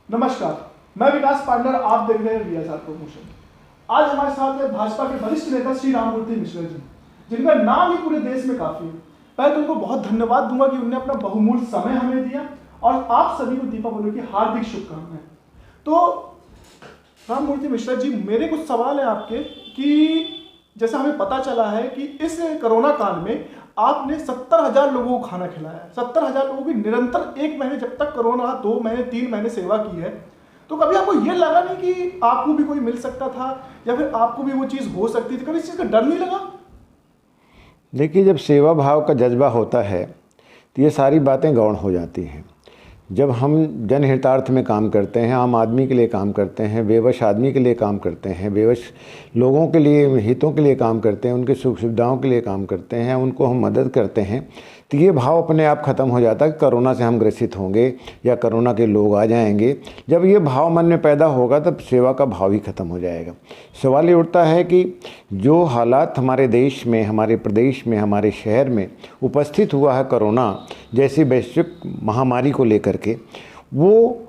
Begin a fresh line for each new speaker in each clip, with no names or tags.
नमस्कार, मैं विकास पार्टनर, आप देख रहे हैं वीएसआर प्रमोशन। आज हमारे साथ है भाजपा के वरिष्ठ नेता श्री राममूर्ति मिश्रा जी, जिनका नाम ही पूरे देश में काफी है। पहले तो उनको बहुत धन्यवाद दूंगा कि उन्होंने अपना बहुमूल्य समय हमें दिया और आप सभी को दीपावली की हार्दिक शुभकामनाएं। तो राममूर्ति मिश्रा जी, मेरे कुछ सवाल है आपके कि जैसा हमें पता चला है कि इस कोरोना काल में आपने 70,000 लोगों को खाना खिलाया है। 70,000 लोगों की निरंतर 1 महीने, जब तक कोरोना 2 महीने 3 महीने सेवा की है, तो कभी आपको ये लगा नहीं कि आपको भी कोई मिल सकता था या फिर आपको भी वो चीज़ हो सकती थी? कभी इस चीज़ का डर नहीं लगा?
देखिए, जब सेवा भाव का जज्बा होता है तो ये सारी बातें गौण हो जाती हैं। जब हम जनहितार्थ में काम करते हैं, आम आदमी के लिए काम करते हैं, बेवश आदमी के लिए काम करते हैं, बेवश लोगों के लिए, हितों के लिए काम करते हैं, उनके सुख सुविधाओं के लिए काम करते हैं, उनको हम मदद करते हैं, तो ये भाव अपने आप ख़त्म हो जाता है कि कोरोना से हम ग्रसित होंगे या कोरोना के लोग आ जाएंगे। जब ये भाव मन में पैदा होगा तब सेवा का भाव ही ख़त्म हो जाएगा। सवाल ये उठता है कि जो हालात हमारे देश में, हमारे प्रदेश में, हमारे शहर में उपस्थित हुआ है कोरोना जैसी वैश्विक महामारी को लेकर के, वो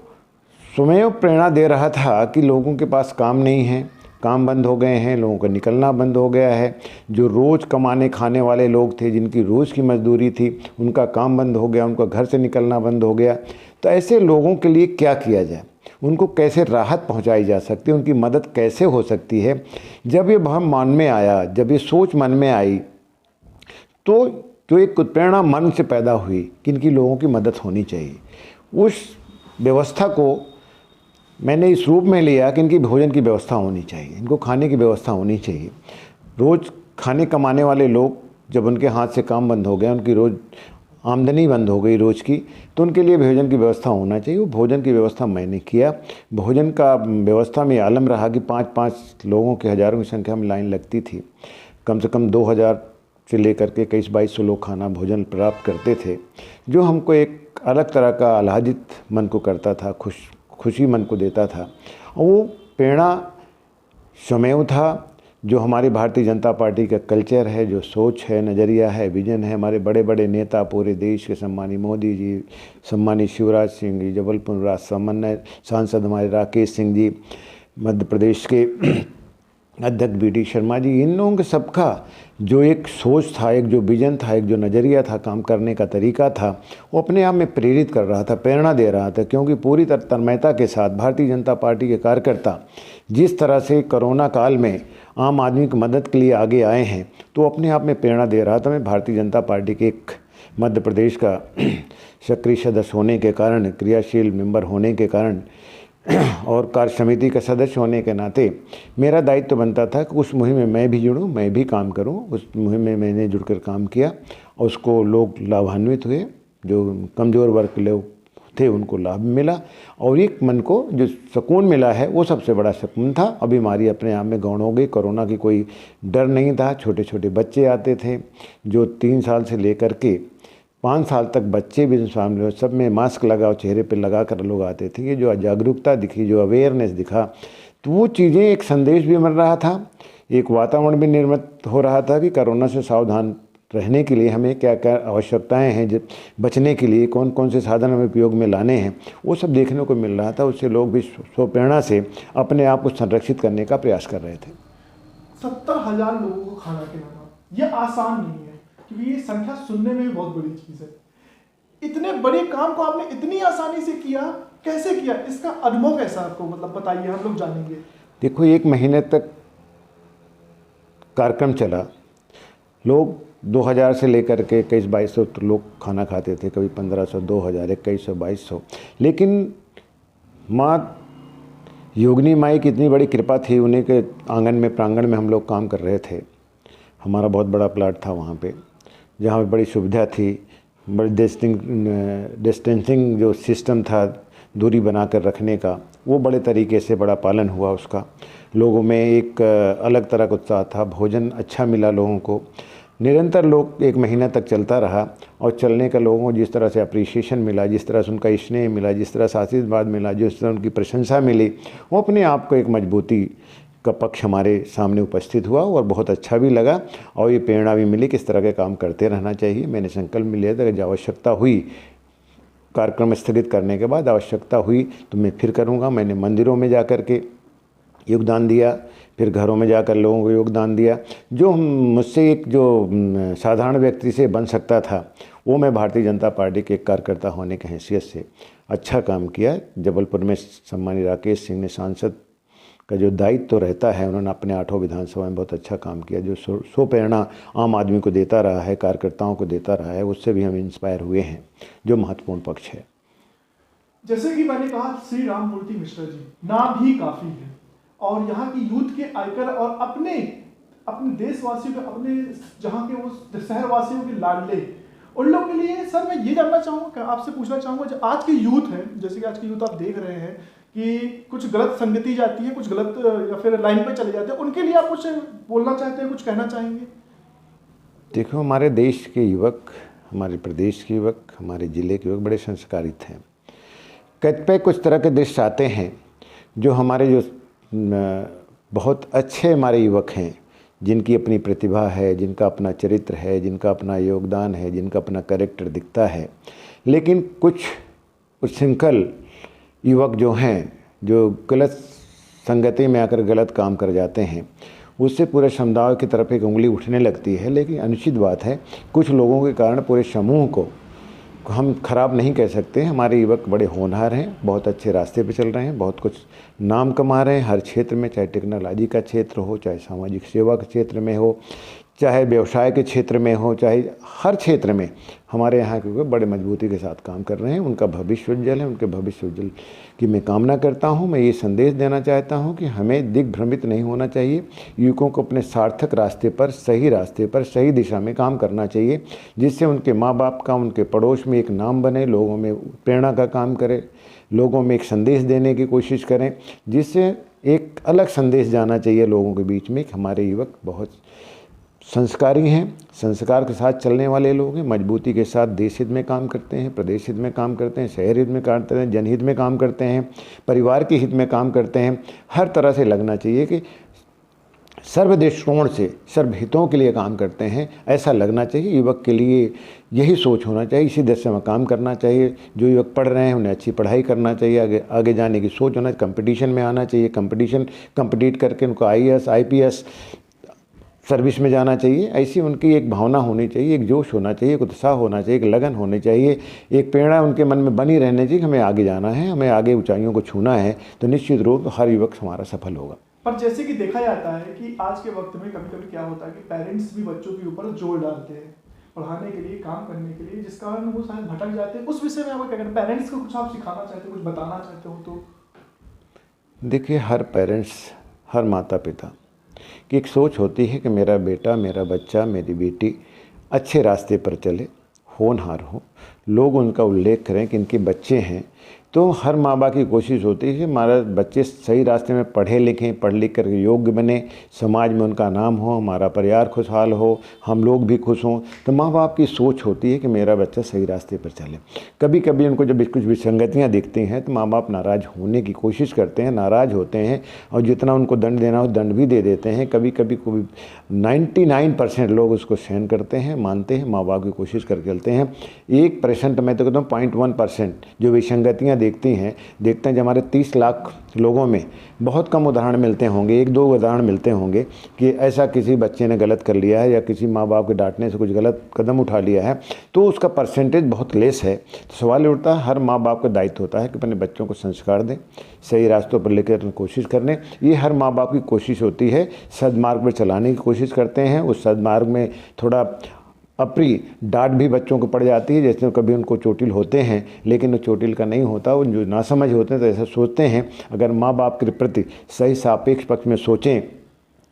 स्वयं प्रेरणा दे रहा था कि लोगों के पास काम नहीं है, काम बंद हो गए हैं, लोगों का निकलना बंद हो गया है। जो रोज़ कमाने खाने वाले लोग थे, जिनकी रोज़ की मजदूरी थी, उनका काम बंद हो गया, उनका घर से निकलना बंद हो गया। तो ऐसे लोगों के लिए क्या किया जाए, उनको कैसे राहत पहुंचाई जा सकती है, उनकी मदद कैसे हो सकती है। जब ये भाव मन में आया, जब ये सोच मन में आई, तो जो एक प्रेरणा मन से पैदा हुई कि इनकी लोगों की मदद होनी चाहिए। उस व्यवस्था को मैंने इस रूप में लिया कि इनकी भोजन की व्यवस्था होनी चाहिए, इनको खाने की व्यवस्था होनी चाहिए। रोज़ खाने कमाने वाले लोग, जब उनके हाथ से काम बंद हो गया, उनकी रोज़ आमदनी बंद हो गई रोज़ की, तो उनके लिए भोजन की व्यवस्था होना चाहिए। वो भोजन की व्यवस्था मैंने किया। भोजन का व्यवस्था में आलम रहा कि 5-5 लोगों के, हज़ारों की संख्या में लाइन लगती थी। कम से कम 2,000 से लेकर के 21-2200 लोग खाना भोजन प्राप्त करते थे, जो हमको एक अलग तरह का आह्लादित मन को करता था, खुशी मन को देता था। और वो प्रेरणा स्वयं था, जो हमारी भारतीय जनता पार्टी का कल्चर है, जो सोच है, नज़रिया है, विजन है। हमारे बड़े बड़े नेता पूरे देश के, सम्मानी मोदी जी, सम्मानी शिवराज सिंह जी, जबलपुर राज्य सांसद हमारे राकेश सिंह जी, मध्य प्रदेश के अध्यक्ष BD शर्मा जी, इन लोगों के सबका जो एक सोच था, एक जो विजन था, एक जो नज़रिया था, काम करने का तरीका था, वो अपने आप में प्रेरित कर रहा था, प्रेरणा दे रहा था। क्योंकि पूरी तन्मयता के साथ भारतीय जनता पार्टी के कार्यकर्ता जिस तरह से कोरोना काल में आम आदमी की मदद के लिए आगे आए हैं, तो अपने आप में प्रेरणा दे रहा था। मैं भारतीय जनता पार्टी के एक मध्य प्रदेश का सक्रिय सदस्य होने के कारण, क्रियाशील मेंबर होने के कारण और कार्य समिति का सदस्य होने के नाते मेरा दायित्व बनता था कि उस मुहिम में मैं भी जुड़ूं, मैं भी काम करूं। उस मुहिम में मैंने जुड़कर काम किया और उसको लोग लाभान्वित हुए। जो कमज़ोर वर्ग के लोग थे उनको लाभ मिला और एक मन को जो सुकून मिला है, वो सबसे बड़ा सुकून था। अब बीमारी अपने आप में गौण हो गई, कोरोना की कोई डर नहीं था। छोटे छोटे बच्चे आते थे, जो 3 साल से लेकर के 5 साल तक बच्चे भी शामिल हुए, सब में मास्क लगाओ, चेहरे पे लगा कर लोग आते थे। ये जो जागरूकता दिखी, जो अवेयरनेस दिखा, तो वो चीज़ें, एक संदेश भी मिल रहा था, एक वातावरण भी निर्मित हो रहा था कि कोरोना से सावधान रहने के लिए हमें क्या क्या आवश्यकताएं हैं, बचने के लिए कौन कौन से साधन हमें उपयोग में लाने हैं, वो सब देखने को मिल रहा था। उससे लोग भी स्वप्रेरणा से अपने आप को संरक्षित करने का प्रयास कर रहे थे।
70,000 लोगों को खाना खिलाना ये आसान नहीं है, क्योंकि ये संख्या सुनने में भी बहुत बड़ी चीज़ है। इतने बड़े काम को आपने इतनी आसानी से किया, कैसे किया? इसका अनुभव कैसा आपको, मतलब बताइए, हम लोग जानेंगे।
देखो, 1 महीने तक कार्यक्रम चला। लोग 2,000 से लेकर के 21-2200 लोग खाना खाते थे, कभी 1,500, 2,000, 2,100, 2,200। लेकिन माँ योगिनी माई की इतनी बड़ी कृपा थी, उन्हीं के आंगन में, प्रांगण में हम लोग काम कर रहे थे। हमारा बहुत बड़ा प्लाट था वहाँ पे, जहाँ पे बड़ी सुविधा थी, बड़ी डिस्टेंसिंग जो सिस्टम था, दूरी बना कर रखने का, वो बड़े तरीके से बड़ा पालन हुआ उसका। लोगों में एक अलग तरह का उत्साह था, भोजन अच्छा मिला लोगों को। निरंतर लोग 1 महीना तक चलता रहा और चलने का लोगों को जिस तरह से अप्रिसिएशन मिला, जिस तरह से उनका स्नेह मिला, जिस तरह से आशीर्वाद मिला, जिस तरह उनकी प्रशंसा मिली, वो अपने आप को एक मजबूती का पक्ष हमारे सामने उपस्थित हुआ और बहुत अच्छा भी लगा और ये प्रेरणा भी मिली कि इस तरह के काम करते रहना चाहिए। मैंने संकल्प में लिया था कि जब आवश्यकता हुई, कार्यक्रम स्थगित करने के बाद आवश्यकता हुई तो मैं फिर करूँगा। मैंने मंदिरों में जा कर के योगदान दिया, फिर घरों में जाकर लोगों को योगदान दिया। जो मुझसे एक जो साधारण व्यक्ति से बन सकता था वो मैं भारतीय जनता पार्टी के एक कार्यकर्ता होने की हैसियत से अच्छा काम किया। जबलपुर में सम्मानित राकेश सिंह ने सांसद का जो दायित्व तो रहता है, उन्होंने अपने 8 विधानसभा में बहुत अच्छा काम किया, जो सो प्रेरणा आम आदमी को देता रहा है, कार्यकर्ताओं को देता रहा है, उससे भी हम इंस्पायर हुए हैं, जो महत्वपूर्ण पक्ष है।
जैसे कि मैंने कहा, श्री राम मूर्ति मिश्रा जी नाम ही काफी है और यहाँ की यूथ के आइकर और अपने देशवासियों के, अपने जहाँ के वो शहरवासियों के लाडले, उन लोगों के लिए सर मैं ये जानना चाहूँगा, आपसे पूछना चाहूँगा, जो आज की यूथ है, जैसे कि आज की यूथ आप देख रहे हैं कि कुछ गलत संगति जाती है, कुछ गलत या फिर लाइन पे चले जाते हैं, उनके लिए आप कुछ बोलना चाहते हैं, कुछ कहना चाहेंगे?
देखो, हमारे देश के युवक, हमारे प्रदेश के युवक, हमारे ज़िले के युवक बड़े संस्कारित हैं। कतिपय कुछ तरह के दृश्य आते हैं जो हमारे जो बहुत अच्छे हमारे युवक हैं, जिनकी अपनी प्रतिभा है, जिनका अपना चरित्र है, जिनका अपना योगदान है, जिनका अपना कैरेक्टर दिखता है, लेकिन कुछ उच्छृंखल युवक जो हैं, जो गलत संगति में आकर गलत काम कर जाते हैं, उससे पूरे समुदाय की तरफ एक उंगली उठने लगती है। लेकिन अनुचित बात है, कुछ लोगों के कारण पूरे समूह को हम खराब नहीं कह सकते। हमारे युवक बड़े होनहार हैं, बहुत अच्छे रास्ते पे चल रहे हैं, बहुत कुछ नाम कमा रहे हैं हर क्षेत्र में, चाहे टेक्नोलॉजी का क्षेत्र हो, चाहे सामाजिक सेवा के क्षेत्र में हो, चाहे व्यवसाय के क्षेत्र में हो, चाहे हर क्षेत्र में हमारे यहाँ के युवक बड़े मजबूती के साथ काम कर रहे हैं। उनका भविष्य उज्जवल है, उनके भविष्य उज्जवल की मैं कामना करता हूँ। मैं ये संदेश देना चाहता हूँ कि हमें दिग्भ्रमित नहीं होना चाहिए। युवकों को अपने सार्थक रास्ते पर, सही दिशा में काम करना चाहिए, जिससे उनके माँ बाप का, उनके पड़ोस में एक नाम बने, लोगों में प्रेरणा का काम करे, लोगों में एक संदेश देने की कोशिश करें, जिससे एक अलग संदेश जाना चाहिए लोगों के बीच में कि हमारे युवक बहुत संस्कारी हैं, संस्कार के साथ चलने वाले लोग हैं, मजबूती के साथ देश हित में काम करते हैं, प्रदेश हित में काम करते हैं, शहर हित में काम करते हैं, जनहित में काम करते हैं, परिवार के हित में काम करते हैं। हर तरह से लगना चाहिए कि सर्व दृष्टिकोण से सर्वहितों के लिए काम करते हैं, ऐसा लगना चाहिए। युवक के लिए यही सोच होना चाहिए, इसी दिशा में काम करना चाहिए। जो युवक पढ़ रहे हैं उन्हें अच्छी पढ़ाई करना चाहिए, आगे जाने की सोच होना, कंपटीशन में आना चाहिए, कंपीट करके उनको IAS IPS सर्विस में जाना चाहिए। ऐसी उनकी एक भावना होनी चाहिए, एक जोश होना चाहिए, एक उत्साह होना चाहिए, एक लगन होनी चाहिए, एक प्रेरणा उनके मन में बनी रहनी चाहिए कि हमें आगे जाना है, हमें आगे ऊंचाइयों को छूना है। तो निश्चित रूप हर युवक हमारा सफल होगा।
पर जैसे कि देखा जाता है कि आज के वक्त में कभी कभी क्या होता है कि पेरेंट्स भी बच्चों के ऊपर जोर डालते हैं पढ़ाने के लिए, काम करने के लिए, जिस कारण वो शायद भटक जाते हैं। उस विषय में आपको क्या कहना है? पेरेंट्स को कुछ आप सिखाना चाहते हो, कुछ बताना चाहते हो तो?
देखिए, हर पेरेंट्स, हर माता पिता की एक सोच होती है कि मेरा बेटा, मेरा बच्चा, मेरी बेटी अच्छे रास्ते पर चले, होनहार हो, लोग उनका उल्लेख करें कि इनके बच्चे हैं। तो हर माँ बाप की कोशिश होती है कि हमारे बच्चे सही रास्ते में पढ़े लिखें, पढ़ लिख कर योग्य बने, समाज में उनका नाम हो, हमारा परिवार खुशहाल हो, हम लोग भी खुश हों। तो माँ बाप की सोच होती है कि मेरा बच्चा सही रास्ते पर चले। कभी कभी उनको जब कुछ विसंगतियाँ दिखती हैं तो माँ बाप नाराज़ होने की कोशिश करते हैं, नाराज़ होते हैं और जितना उनको दंड देना हो दंड भी दे देते हैं। कभी कभी 99% लोग उसको सहन करते हैं, मानते हैं, माँ बाप की कोशिश करके चलते हैं। 1% मैं तो कहता हूँ 0.1% जो विसंगतियाँ देखते हैं जब हमारे 30 लाख लोगों में बहुत कम उदाहरण मिलते होंगे, 1-2 उदाहरण मिलते होंगे कि ऐसा किसी बच्चे ने गलत कर लिया है या किसी माँ बाप के डांटने से कुछ गलत कदम उठा लिया है, तो उसका परसेंटेज बहुत लेस है। तो सवाल उठता है, हर माँ बाप का दायित्व होता है कि अपने बच्चों को संस्कार दें, सही रास्तों पर लेकर कोशिश करने। ये हर माँ बाप की कोशिश होती है, सदमार्ग पर चलाने की कोशिश करते हैं। उस सदमार्ग में थोड़ा अपनी डांट भी बच्चों को पड़ जाती है, जैसे कभी उनको चोटिल होते हैं, लेकिन वो चोटिल का नहीं होता, वो जो नासमझ होते हैं तो ऐसा सोचते हैं। अगर माँ बाप के प्रति सही सापेक्ष पक्ष में सोचें,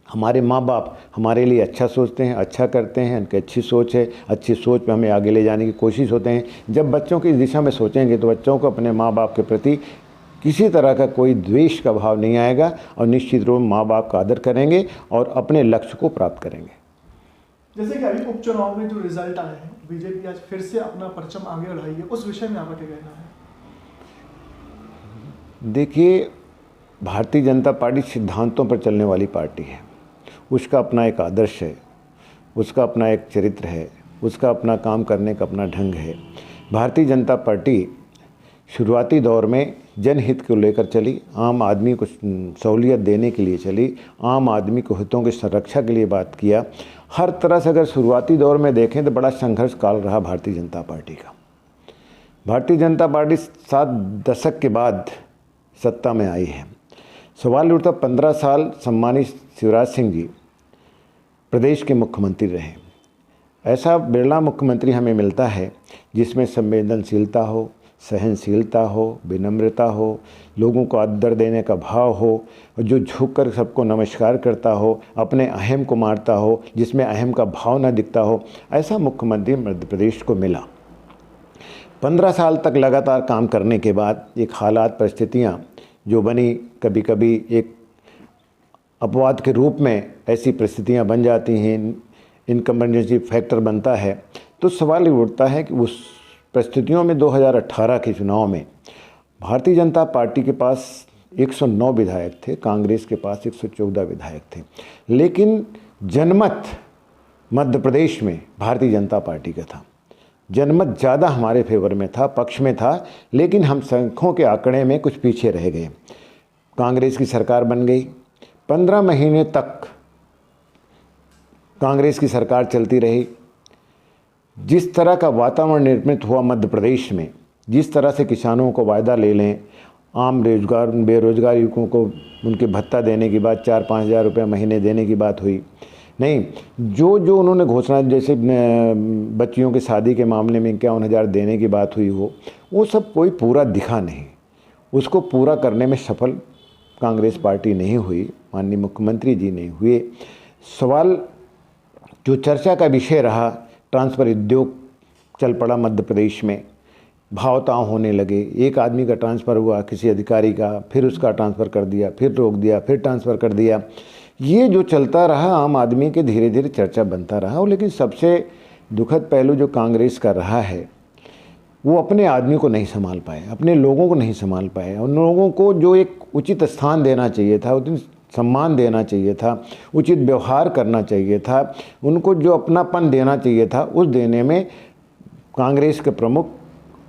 हमारे माँ बाप हमारे लिए अच्छा सोचते हैं, अच्छा करते हैं, उनकी अच्छी सोच है, अच्छी सोच पे हमें आगे ले जाने की कोशिश होते हैं। जब बच्चों की इस दिशा में सोचेंगे तो बच्चों को अपने माँ बाप के प्रति किसी तरह का कोई द्वेष का भाव नहीं आएगा और निश्चित रूप माँ बाप का आदर करेंगे और अपने लक्ष्य को प्राप्त करेंगे।
जैसे कि अभी उपचुनाव में जो रिजल्ट आए हैं, बीजेपी आज फिर से अपना परचम आगे बढ़ाई है, उस विषय में आपका क्या कहना है?
देखिए, भारतीय जनता पार्टी सिद्धांतों पर चलने वाली पार्टी है। उसका अपना एक आदर्श है, उसका अपना एक चरित्र है, उसका अपना काम करने का अपना ढंग है। भारतीय जनता पार्टी शुरुआती दौर में जनहित को लेकर चली, आम आदमी को सहूलियत देने के लिए चली, आम आदमी को हितों की संरक्षा के लिए बात किया। हर तरह से अगर शुरुआती दौर में देखें तो बड़ा संघर्ष काल रहा भारतीय जनता पार्टी का। भारतीय जनता पार्टी 7 दशक के बाद सत्ता में आई है। सवाल उठता 15 साल सम्मानित शिवराज सिंह जी प्रदेश के मुख्यमंत्री रहे। ऐसा बिरला मुख्यमंत्री हमें मिलता है जिसमें संवेदनशीलता हो, सहनशीलता हो, विनम्रता हो, लोगों को आदर देने का भाव हो, जो झुककर सबको नमस्कार करता हो, अपने अहम को मारता हो, जिसमें अहम का भाव न दिखता हो। ऐसा मुख्यमंत्री मध्य प्रदेश को मिला। 15 साल तक लगातार काम करने के बाद एक हालात परिस्थितियाँ जो बनी, कभी कभी एक अपवाद के रूप में ऐसी परिस्थितियाँ बन जाती हैं, इनकम्बेंसी फैक्टर बनता है। तो सवाल ये उठता है कि उस परिस्थितियों में 2018 के चुनाव में भारतीय जनता पार्टी के पास 109 विधायक थे, कांग्रेस के पास 114 विधायक थे, लेकिन जनमत मध्य प्रदेश में भारतीय जनता पार्टी का था। जनमत ज़्यादा हमारे फेवर में था, पक्ष में था, लेकिन हम संख्यों के आंकड़े में कुछ पीछे रह गए। कांग्रेस की सरकार बन गई। 15 महीने तक कांग्रेस की सरकार चलती रही। जिस तरह का वातावरण निर्मित हुआ मध्य प्रदेश में, जिस तरह से किसानों को वायदा ले लें, आम बेरोजगार युवकों को उनके भत्ता देने की बात, 4-5 हज़ार रुपये महीने देने की बात हुई नहीं, जो उन्होंने घोषणा, जैसे बच्चियों की शादी के मामले में 51,000 देने की बात हुई हो, वो सब कोई पूरा दिखा नहीं। उसको पूरा करने में सफल कांग्रेस पार्टी नहीं हुई, माननीय मुख्यमंत्री जी नहीं हुए। सवाल जो चर्चा का विषय रहा, ट्रांसफ़र उद्योग चल पड़ा मध्य प्रदेश में, भाव-ताव होने लगे। एक आदमी का ट्रांसफ़र हुआ किसी अधिकारी का, फिर उसका ट्रांसफ़र कर दिया, फिर रोक दिया, फिर ट्रांसफ़र कर दिया। ये जो चलता रहा, आम आदमी के धीरे धीरे चर्चा बनता रहा। लेकिन सबसे दुखद पहलू जो कांग्रेस का रहा है, वो अपने आदमी को नहीं संभाल पाए, अपने लोगों को नहीं संभाल पाए। उन लोगों को जो एक उचित स्थान देना चाहिए था, उचित सम्मान देना चाहिए था, उचित व्यवहार करना चाहिए था, उनको जो अपनापन देना चाहिए था, उस देने में कांग्रेस के प्रमुख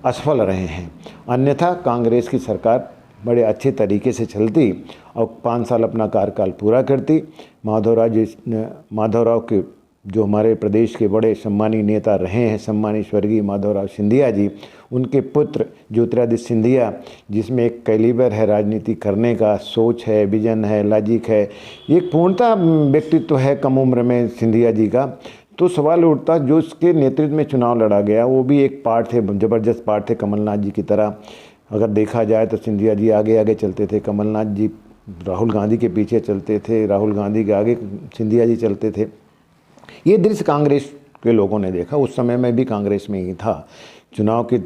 असफल रहे हैं। अन्यथा कांग्रेस की सरकार बड़े अच्छे तरीके से चलती और 5 साल अपना कार्यकाल पूरा करती। माधवराव के जो हमारे प्रदेश के बड़े सम्मानीय नेता रहे हैं, सम्मानीय स्वर्गीय माधवराव सिंधिया जी, उनके पुत्र ज्योतिरादित्य सिंधिया, जिसमें एक कैलिबर है राजनीति करने का, सोच है, विजन है, लॉजिक है, एक पूर्णता व्यक्तित्व है कम उम्र में सिंधिया जी का। तो सवाल उठता, जो उसके नेतृत्व में चुनाव लड़ा गया वो भी एक पार्ट थे, ज़बरदस्त पार्ट थे कमलनाथ जी की तरह। अगर देखा जाए तो सिंधिया जी आगे आगे चलते थे, कमलनाथ जी राहुल गांधी के पीछे चलते थे, राहुल गांधी के आगे सिंधिया जी चलते थे। ये दृश्य कांग्रेस के लोगों ने देखा। उस समय मैं भी कांग्रेस में ही था। चुनाव के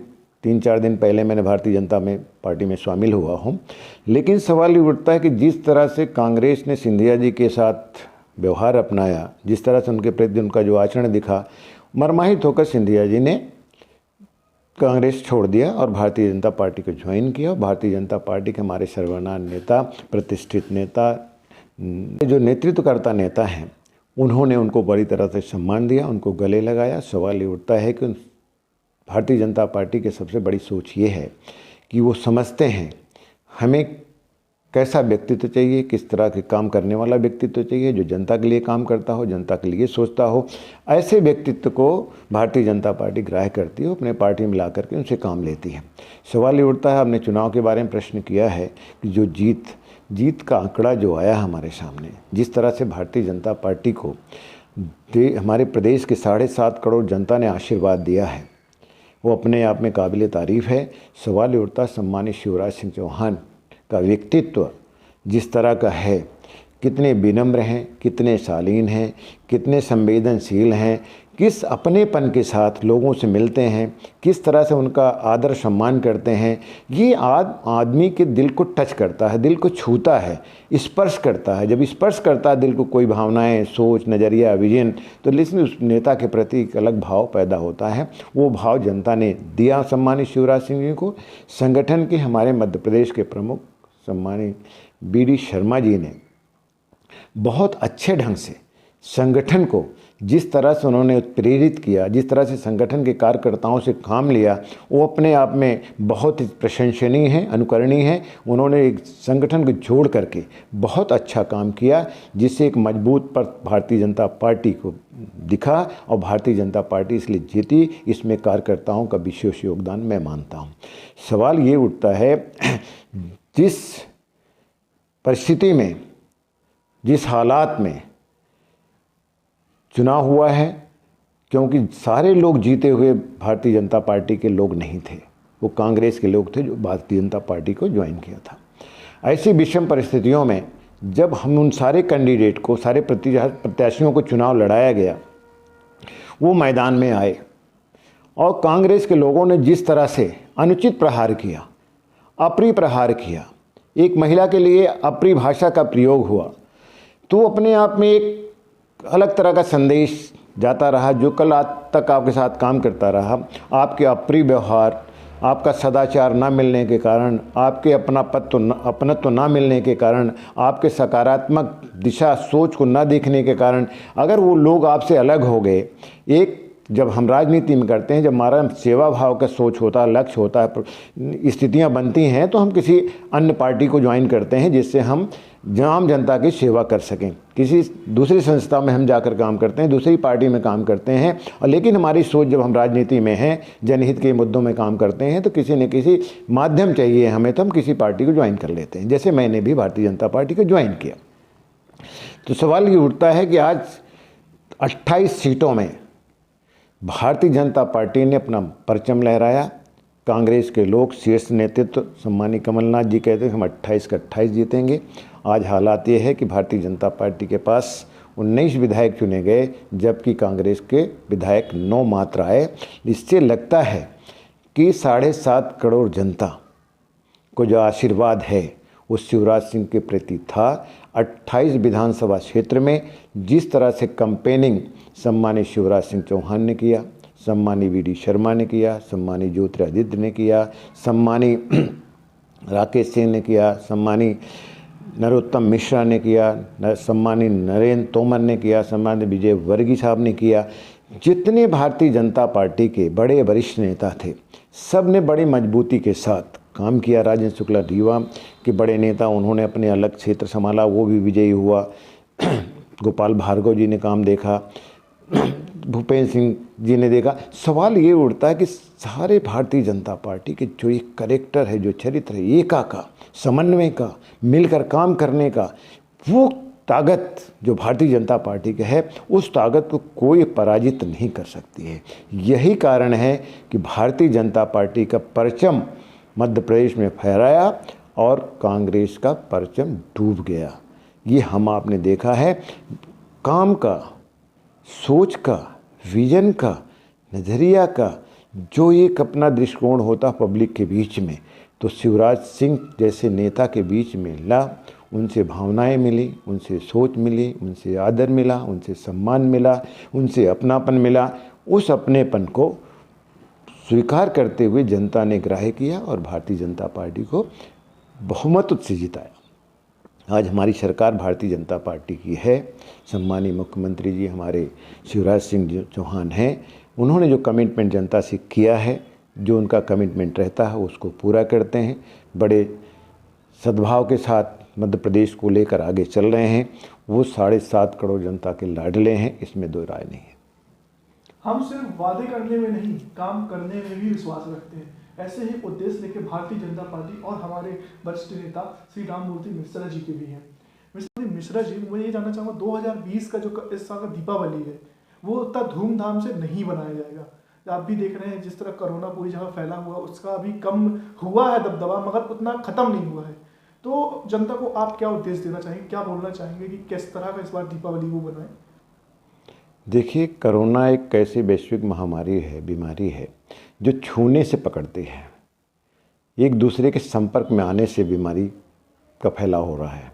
3-4 दिन पहले मैंने भारतीय जनता पार्टी में शामिल हुआ हूँ। लेकिन सवाल ये उठता है कि जिस तरह से कांग्रेस ने सिंधिया जी के साथ व्यवहार अपनाया, जिस तरह से उनके प्रति उनका जो आचरण दिखा, मर्माहित होकर सिंधिया जी ने कांग्रेस छोड़ दिया और भारतीय जनता पार्टी को ज्वाइन किया। भारतीय जनता पार्टी के हमारे सर्वमान्य नेता, प्रतिष्ठित नेता, जो नेतृत्वकर्ता नेता हैं, उन्होंने उनको बड़ी तरह से सम्मान दिया, उनको गले लगाया। सवाल ये उठता है कि भारतीय जनता पार्टी की सबसे बड़ी सोच ये है कि वो समझते हैं हमें कैसा व्यक्तित्व चाहिए, किस तरह के काम करने वाला व्यक्तित्व चाहिए, जो जनता के लिए काम करता हो, जनता के लिए सोचता हो। ऐसे व्यक्तित्व को भारतीय जनता पार्टी ग्राह्य करती है, अपने पार्टी में ला करके उनसे काम लेती है। सवाल ये उठता है, आपने चुनाव के बारे में प्रश्न किया है कि जो जीत का आंकड़ा जो आया हमारे सामने, जिस तरह से भारतीय जनता पार्टी को हमारे प्रदेश के 7.5 करोड़ जनता ने आशीर्वाद दिया है, वो अपने आप में काबिल तारीफ़ है। सवाल ये उठता, सम्मानित शिवराज सिंह चौहान का व्यक्तित्व जिस तरह का है, कितने विनम्र हैं, कितने शालीन हैं, कितने संवेदनशील हैं, किस अपनेपन के साथ लोगों से मिलते हैं, किस तरह से उनका आदर सम्मान करते हैं, ये आदमी के दिल को टच करता है, दिल को छूता है, स्पर्श करता है। जब स्पर्श करता है दिल को कोई भावनाएं, सोच, नज़रिया, विजन, तो लेकिन उस नेता के प्रति एक अलग भाव पैदा होता है। वो भाव जनता ने दिया सम्मानित शिवराज सिंह जी को। संगठन के हमारे मध्य प्रदेश के प्रमुख सम्मानित बी.डी. शर्मा जी ने बहुत अच्छे ढंग से संगठन को जिस तरह से उन्होंने प्रेरित किया, जिस तरह से संगठन के कार्यकर्ताओं से काम लिया, वो अपने आप में बहुत ही प्रशंसनीय है, अनुकरणीय है। उन्होंने एक संगठन को जोड़ करके बहुत अच्छा काम किया, जिससे एक मजबूत पर भारतीय जनता पार्टी को दिखा और भारतीय जनता पार्टी इसलिए जीती। इसमें कार्यकर्ताओं का विशेष योगदान मैं मानता हूँ। सवाल ये उठता है, जिस परिस्थिति में, जिस हालात में चुनाव हुआ है, क्योंकि सारे लोग जीते हुए भारतीय जनता पार्टी के लोग नहीं थे, वो कांग्रेस के लोग थे जो भारतीय जनता पार्टी को ज्वाइन किया था। ऐसी विषम परिस्थितियों में जब हम उन सारे कैंडिडेट को, सारे प्रत्याशियों को चुनाव लड़ाया गया, वो मैदान में आए और कांग्रेस के लोगों ने जिस तरह से अनुचित प्रहार किया, अप्रिय प्रहार किया, एक महिला के लिए अप्रिय भाषा का प्रयोग हुआ, तो अपने आप में एक अलग तरह का संदेश जाता रहा। जो कल आज तक आपके साथ काम करता रहा, आपके अप्रिय व्यवहार, आपका सदाचार ना मिलने के कारण, आपके अपनत्व ना मिलने के कारण, आपके सकारात्मक दिशा सोच को ना देखने के कारण अगर वो लोग आपसे अलग हो गए, एक जब हम राजनीति में करते हैं, जब हमारा सेवा भाव का सोच होता है, लक्ष्य होता है, स्थितियां बनती हैं, तो हम किसी अन्य पार्टी को ज्वाइन करते हैं जिससे हम आम जनता की सेवा कर सकें। किसी दूसरी संस्था में हम जाकर काम करते हैं, दूसरी पार्टी में काम करते हैं, और लेकिन हमारी सोच जब हम राजनीति में हैं, जनहित के मुद्दों में काम करते हैं, तो किसी न किसी माध्यम चाहिए हमें, तो हम किसी पार्टी को ज्वाइन कर लेते हैं। जैसे मैंने भी भारतीय जनता पार्टी को ज्वाइन किया। तो सवाल ये उठता है कि आज 28 सीटों में भारतीय जनता पार्टी ने अपना परचम लहराया। कांग्रेस के लोग, शीर्ष नेतृत्व सम्मानीय कमलनाथ जी कहते हैं हम 28 का 28 जीतेंगे। आज हालात ये है कि भारतीय जनता पार्टी के पास 19 विधायक चुने गए, जबकि कांग्रेस के विधायक 9 मात्र आए। इससे लगता है कि 7.5 करोड़ जनता को जो आशीर्वाद है वो शिवराज सिंह के प्रति था। 28 विधानसभा क्षेत्र में जिस तरह से कैंपेनिंग सम्मानीय शिवराज सिंह चौहान ने किया, सम्मानीय बी.डी. शर्मा ने किया, सम्मानीय ज्योतिरादित्य ने किया, सम्मानीय राकेश सिंह ने किया, सम्मानीय नरोत्तम मिश्रा ने किया, सम्मानीय नरेंद्र तोमर ने किया, सम्मानीय विजय वर्गीय साहब ने किया, जितने भारतीय जनता पार्टी के बड़े वरिष्ठ नेता थे, सब ने बड़ी मजबूती के साथ काम किया। राजेंद्र शुक्ला रीवा के बड़े नेता, उन्होंने अपने अलग क्षेत्र संभाला, वो भी विजयी हुआ। गोपाल भार्गव जी ने काम देखा, भूपेंद्र सिंह जी ने देखा। सवाल ये उठता है कि सारे भारतीय जनता पार्टी के जो एक कैरेक्टर है, जो चरित्र है, एका का, समन्वय का, मिलकर काम करने का, वो ताकत जो भारतीय जनता पार्टी के है, उस ताकत को कोई पराजित नहीं कर सकती है। यही कारण है कि भारतीय जनता पार्टी का परचम मध्य प्रदेश में फहराया और कांग्रेस का परचम डूब गया। ये हम आपने देखा है। काम का, सोच का, विजन का, नज़रिया का जो एक अपना दृष्टिकोण होता पब्लिक के बीच में, तो शिवराज सिंह जैसे नेता के बीच में ला, उनसे भावनाएं मिली, उनसे सोच मिली, उनसे आदर मिला, उनसे सम्मान मिला, उनसे अपनापन मिला। उस अपनेपन को स्वीकार करते हुए जनता ने ग्राह्य किया और भारतीय जनता पार्टी को बहुमत से जिताया। आज हमारी सरकार भारतीय जनता पार्टी की है। सम्मानीय मुख्यमंत्री जी हमारे शिवराज सिंह चौहान हैं। उन्होंने जो कमिटमेंट जनता से किया है, जो उनका कमिटमेंट रहता है, उसको पूरा करते हैं। बड़े सद्भाव के साथ मध्य प्रदेश को लेकर आगे चल रहे हैं। वो 7.5 करोड़ जनता के लाडले हैं, इसमें दो राय नहीं है।
हम सिर्फ वादे करने में नहीं, काम करने में भी विश्वास रखते हैं। ऐसे ही उद्देश्य लेकर भारतीय जनता पार्टी और हमारे वरिष्ठ नेता श्री राममूर्ति मिश्रा जी के भी हैं। मिश्रा जी, मैं ये जानना चाहूँगा, 2020 का जो इस साल का दीपावली है, वो उतना धूमधाम से नहीं बनाया जाएगा। आप भी देख रहे हैं जिस तरह कोरोना पूरी जगह फैला हुआ, उसका अभी कम हुआ है दबदबा, मगर उतना खत्म नहीं हुआ है। तो जनता को आप क्या उद्देश्य देना चाहेंगे, क्या बोलना चाहेंगे कि किस तरह का इस बार दीपावली वो बनाए?
देखिए, कोरोना एक ऐसी वैश्विक महामारी है, बीमारी है, जो छूने से पकड़ती है। एक दूसरे के संपर्क में आने से बीमारी का फैलाव हो रहा है।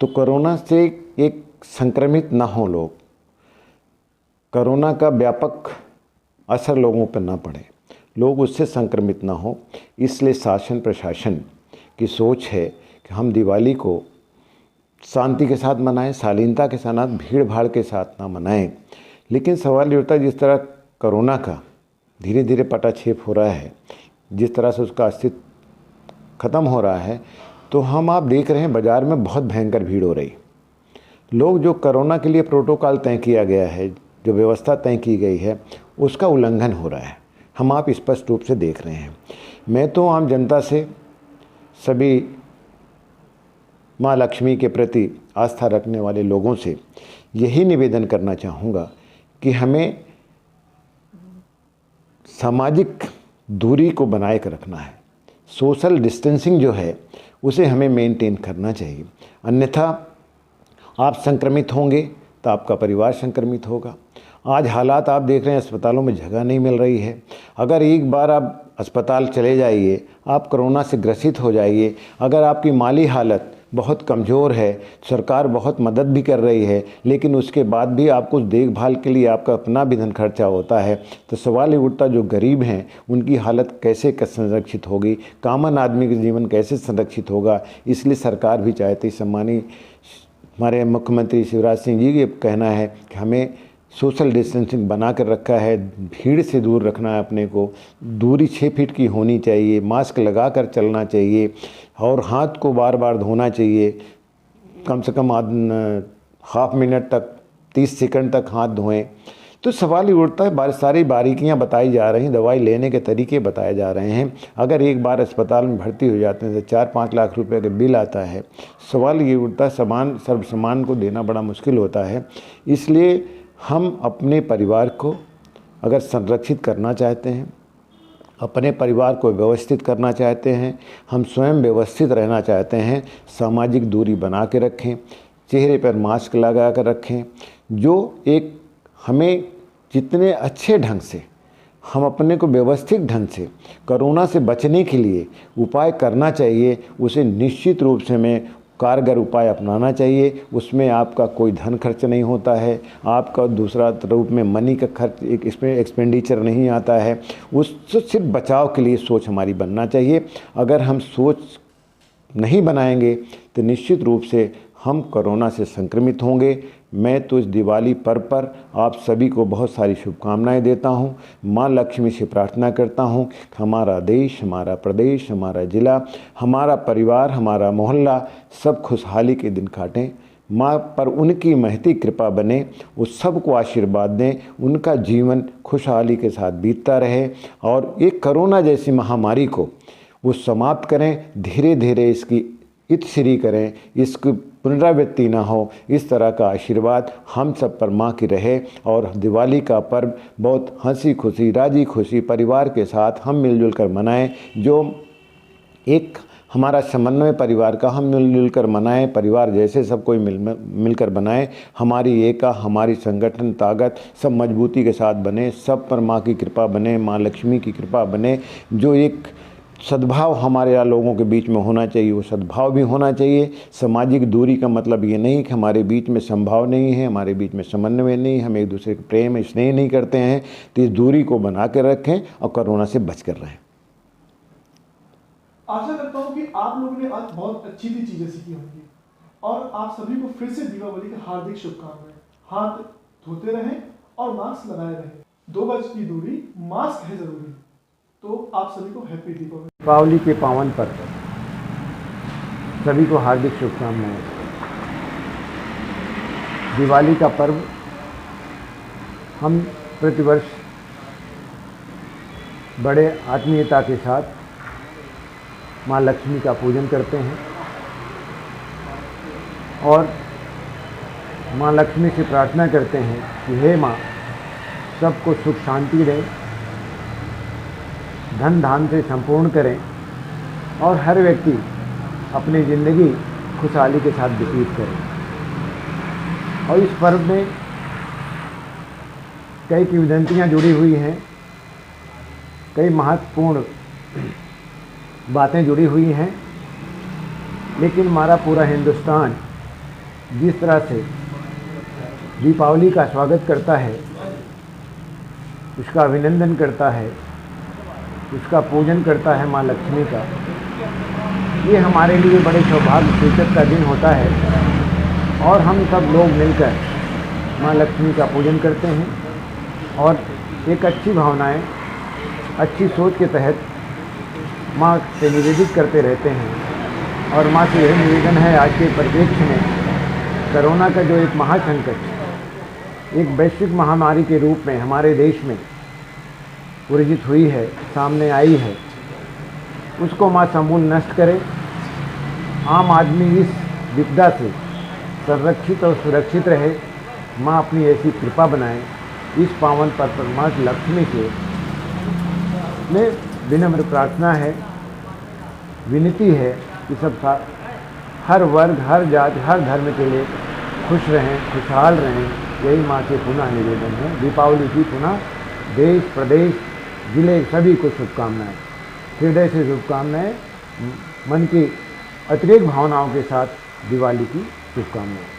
तो कोरोना से एक संक्रमित ना हो लोग, कोरोना का व्यापक असर लोगों पर ना पड़े, लोग उससे संक्रमित ना हो, इसलिए शासन प्रशासन की सोच है कि हम दिवाली को शांति के साथ मनाएं, शालीनता के साथ, भीड़ भाड़ के साथ ना मनाएं। लेकिन सवाल ये होता है, जिस तरह कोरोना का धीरे धीरे पटाक्षेप हो रहा है, जिस तरह से उसका अस्तित्व ख़त्म हो रहा है, तो आप देख रहे हैं बाज़ार में बहुत भयंकर भीड़ हो रही। लोग जो कोरोना के लिए प्रोटोकॉल तय किया गया है, जो व्यवस्था तय की गई है, उसका उल्लंघन हो रहा है। आप स्पष्ट रूप से देख रहे हैं। मैं तो आम जनता से, सभी माँ लक्ष्मी के प्रति आस्था रखने वाले लोगों से यही निवेदन करना चाहूँगा कि हमें सामाजिक दूरी को बनाए कर रखना है। सोशल डिस्टेंसिंग जो है उसे हमें मेंटेन करना चाहिए, अन्यथा आप संक्रमित होंगे तो आपका परिवार संक्रमित होगा। आज हालात आप देख रहे हैं, अस्पतालों में जगह नहीं मिल रही है। अगर एक बार आप अस्पताल चले जाइए, आप कोरोना से ग्रसित हो जाइए, अगर आपकी माली हालत बहुत कमज़ोर है, सरकार बहुत मदद भी कर रही है, लेकिन उसके बाद भी आपको देखभाल के लिए आपका अपना भी धन खर्चा होता है, तो सवाल ये उठता, जो गरीब हैं उनकी हालत कैसे संरक्षित होगी, कॉमन आदमी का जीवन कैसे संरक्षित होगा। इसलिए सरकार भी चाहती, सम्मानीय हमारे मुख्यमंत्री शिवराज सिंह जी ये कहना है कि हमें सोशल डिस्टेंसिंग बना कर रखा है, भीड़ से दूर रखना है अपने को, दूरी 6 फीट की होनी चाहिए, मास्क लगा कर चलना चाहिए और हाथ को बार बार धोना चाहिए। कम से कम हाफ मिनट तक, 30 सेकंड तक हाथ धोएं। तो सवाल ये उठता है, सारी बारीकियां बताई जा रही हैं, दवाई लेने के तरीके बताए जा रहे हैं। अगर एक बार अस्पताल में भर्ती हो जाते हैं तो 4-5 लाख रुपए का बिल आता है। सवाल ये उठता है, सर्व सामान को देना बड़ा मुश्किल होता है। इसलिए हम अपने परिवार को अगर संरक्षित करना चाहते हैं, अपने परिवार को व्यवस्थित करना चाहते हैं, हम स्वयं व्यवस्थित रहना चाहते हैं, सामाजिक दूरी बना के रखें, चेहरे पर मास्क लगा कर रखें। जो एक हमें जितने अच्छे ढंग से हम अपने को व्यवस्थित ढंग से कोरोना से बचने के लिए उपाय करना चाहिए, उसे निश्चित रूप से हमें कारगर उपाय अपनाना चाहिए। उसमें आपका कोई धन खर्च नहीं होता है, आपका दूसरा रूप में मनी का खर्च इसमें एक्सपेंडिचर नहीं आता है। उससे सिर्फ बचाव के लिए सोच हमारी बनना चाहिए। अगर हम सोच नहीं बनाएंगे तो निश्चित रूप से हम कोरोना से संक्रमित होंगे। मैं तो इस दिवाली पर्व पर आप सभी को बहुत सारी शुभकामनाएं देता हूं। माँ लक्ष्मी से प्रार्थना करता हूं कि हमारा देश, हमारा प्रदेश, हमारा ज़िला, हमारा परिवार, हमारा मोहल्ला सब खुशहाली के दिन काटें। माँ पर उनकी महती कृपा बने, उस सबको आशीर्वाद दें, उनका जीवन खुशहाली के साथ बीतता रहे और एक कोरोना जैसी महामारी को वो समाप्त करें। धीरे धीरे इसकी इतश्री करें, इसकी पुनरावृत्ति ना हो, इस तरह का आशीर्वाद हम सब पर माँ की रहे। और दिवाली का पर्व बहुत हंसी खुशी, राजी खुशी परिवार के साथ हम मिलजुल कर मनाएं। जो एक हमारा समन्वय परिवार का, हम मिलजुल कर मनाएं, परिवार जैसे सब कोई मिलकर बनाएं। हमारी एका, हमारी संगठन ताकत सब मजबूती के साथ बने, सब पर माँ की कृपा बने, माँ लक्ष्मी की कृपा बने। जो एक सद्भाव हमारे यहाँ लोगों के बीच में होना चाहिए, वो सद्भाव भी होना चाहिए। सामाजिक दूरी का मतलब ये नहीं कि हमारे बीच में संभाव नहीं है, हमारे बीच में समन्वय नहीं, हम एक दूसरे के प्रेम स्नेह नहीं करते हैं। तो इस दूरी को बना कर रखें और कोरोना से बच कर रहें।
आशा करता हूँ कि आप लोगों ने आज बहुत अच्छी सी चीजें सीखी होंगी और आप सभी को फिर से दीपावली की हार्दिक शुभकामनाएं। हाथ धोते रहें और मास्क लगाए रहें। 2 गज की दूरी, मास्क है जरूरी। तो आप सभी को हैप्पी
दीपावली के पावन पर्व सभी को हार्दिक शुभकामनाएं। दिवाली का पर्व हम प्रतिवर्ष बड़े आत्मीयता के साथ माँ लक्ष्मी का पूजन करते हैं और माँ लक्ष्मी से प्रार्थना करते हैं कि हे माँ, सबको सुख शांति दें, धन धान से संपूर्ण करें और हर व्यक्ति अपनी ज़िंदगी खुशहाली के साथ व्यतीत करें। और इस पर्व में कई किंवदंतियाँ जुड़ी हुई हैं, कई महत्वपूर्ण बातें जुड़ी हुई हैं। लेकिन हमारा पूरा हिंदुस्तान जिस तरह से दीपावली का स्वागत करता है, उसका अभिनंदन करता है, उसका पूजन करता है माँ लक्ष्मी का, ये हमारे लिए बड़े सौभाग्य सूचक का दिन होता है और हम सब लोग मिलकर माँ लक्ष्मी का पूजन करते हैं और एक अच्छी भावनाएं, अच्छी सोच के तहत माँ से निवेदित करते रहते हैं। और माँ से यही निवेदन है, आज के परिप्रेक्ष्य में कोरोना का जो एक महासंकट, एक वैश्विक महामारी के रूप में हमारे देश में उर्जित हुई है, सामने आई है, उसको माँ समूल नष्ट करे। आम आदमी इस विपदा से संरक्षित और सुरक्षित रहे। माँ अपनी ऐसी कृपा बनाए। इस पावन पर परमात्मा लक्ष्मी से में विनम्र प्रार्थना है, विनती है कि सब हर वर्ग, हर जाति, हर धर्म के लिए खुश रहें, खुशहाल रहें। यही माँ से पुनः निवेदन है। दीपावली की पुनः देश, प्रदेश, जिले सभी को शुभकामनाएं, हृदय से शुभकामनाएं, मन की अतिरेक भावनाओं के साथ दिवाली की शुभकामनाएं।